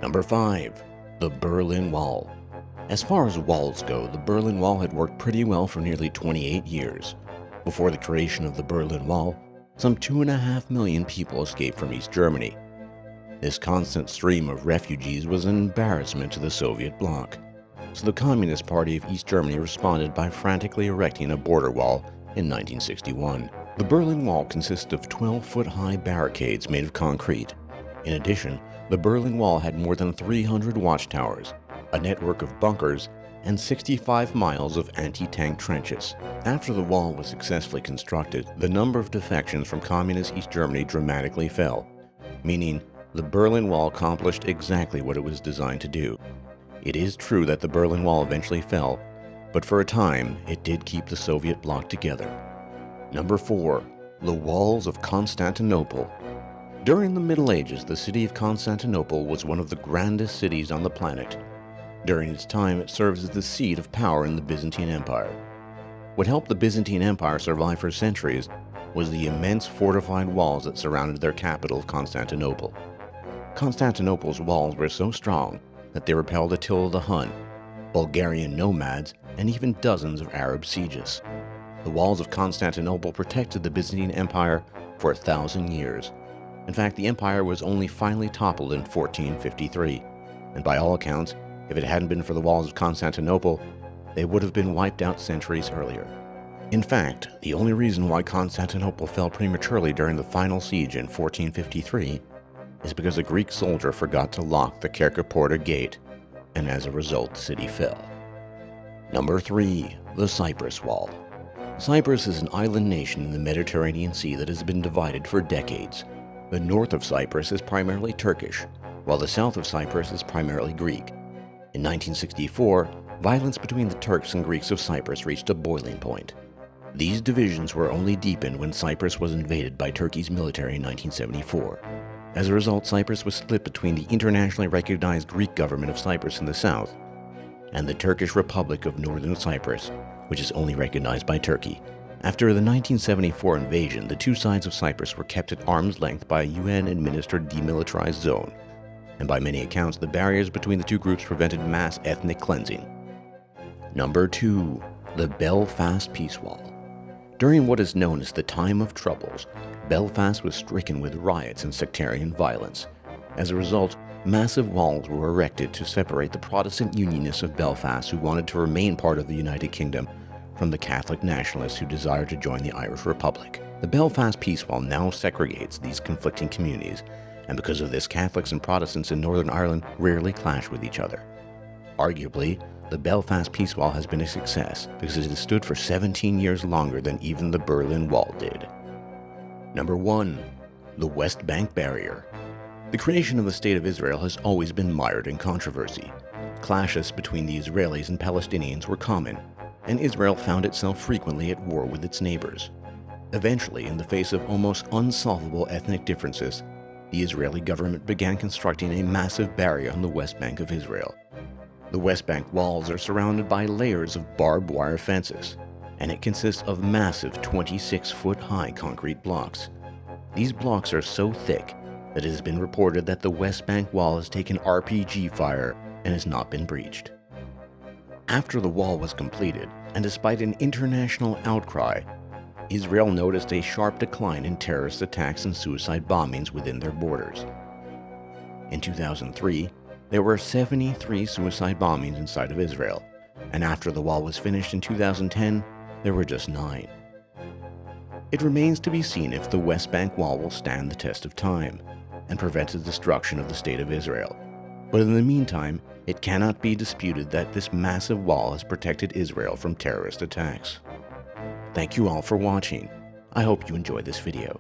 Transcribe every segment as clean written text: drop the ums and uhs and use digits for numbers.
Number 5. The Berlin Wall. As far as walls go, the Berlin Wall had worked pretty well for nearly 28 years. Before the creation of the Berlin Wall, some 2.5 million people escaped from East Germany. This constant stream of refugees was an embarrassment to the Soviet bloc, so the Communist Party of East Germany responded by frantically erecting a border wall in 1961. The Berlin Wall consists of 12-foot-high barricades made of concrete. In addition, the Berlin Wall had more than 300 watchtowers, a network of bunkers, and 65 miles of anti-tank trenches. After the wall was successfully constructed, the number of defections from Communist East Germany dramatically fell, meaning the Berlin Wall accomplished exactly what it was designed to do. It is true that the Berlin Wall eventually fell, but for a time, it did keep the Soviet bloc together. Number 4. The Walls of Constantinople. During the Middle Ages, the city of Constantinople was one of the grandest cities on the planet. During its time, it served as the seat of power in the Byzantine Empire. What helped the Byzantine Empire survive for centuries was the immense fortified walls that surrounded their capital of Constantinople. Constantinople's walls were so strong that they repelled Attila the Hun, Bulgarian nomads, and even dozens of Arab sieges. The walls of Constantinople protected the Byzantine Empire for 1,000 years. In fact, the empire was only finally toppled in 1453, and by all accounts, if it hadn't been for the walls of Constantinople, they would have been wiped out centuries earlier. In fact, the only reason why Constantinople fell prematurely during the final siege in 1453 is because a Greek soldier forgot to lock the Kerkyporta gate, and as a result, the city fell. Number 3. The Cyprus Wall. Cyprus is an island nation in the Mediterranean Sea that has been divided for decades. The north of Cyprus is primarily Turkish, while the south of Cyprus is primarily Greek. In 1964, violence between the Turks and Greeks of Cyprus reached a boiling point. These divisions were only deepened when Cyprus was invaded by Turkey's military in 1974. As a result, Cyprus was split between the internationally recognized Greek government of Cyprus in the south and the Turkish Republic of Northern Cyprus, which is only recognized by Turkey. After the 1974 invasion, the two sides of Cyprus were kept at arm's length by a UN-administered demilitarized zone, and by many accounts, the barriers between the two groups prevented mass ethnic cleansing. Number 2. The Belfast Peace Wall. During what is known as the Time of Troubles, Belfast was stricken with riots and sectarian violence. As a result, massive walls were erected to separate the Protestant Unionists of Belfast who wanted to remain part of the United Kingdom from the Catholic nationalists who desired to join the Irish Republic. The Belfast Peace Wall now segregates these conflicting communities, and because of this, Catholics and Protestants in Northern Ireland rarely clash with each other. Arguably, the Belfast Peace Wall has been a success because it has stood for 17 years longer than even the Berlin Wall did. Number 1. The West Bank Barrier. The creation of the State of Israel has always been mired in controversy. Clashes between the Israelis and Palestinians were common, and Israel found itself frequently at war with its neighbors. Eventually, in the face of almost unsolvable ethnic differences, the Israeli government began constructing a massive barrier on the West Bank of Israel. The West Bank walls are surrounded by layers of barbed wire fences, and it consists of massive 26-foot-high concrete blocks. These blocks are so thick that it has been reported that the West Bank wall has taken RPG fire and has not been breached. After the wall was completed, and despite an international outcry, Israel noticed a sharp decline in terrorist attacks and suicide bombings within their borders. In 2003, there were 73 suicide bombings inside of Israel, and after the wall was finished in 2010, there were just 9. It remains to be seen if the West Bank wall will stand the test of time and prevent the destruction of the State of Israel. But in the meantime, it cannot be disputed that this massive wall has protected Israel from terrorist attacks. Thank you all for watching. I hope you enjoyed this video.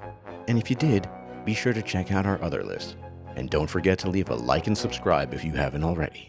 And if you did, be sure to check out our other list. And don't forget to leave a like and subscribe if you haven't already.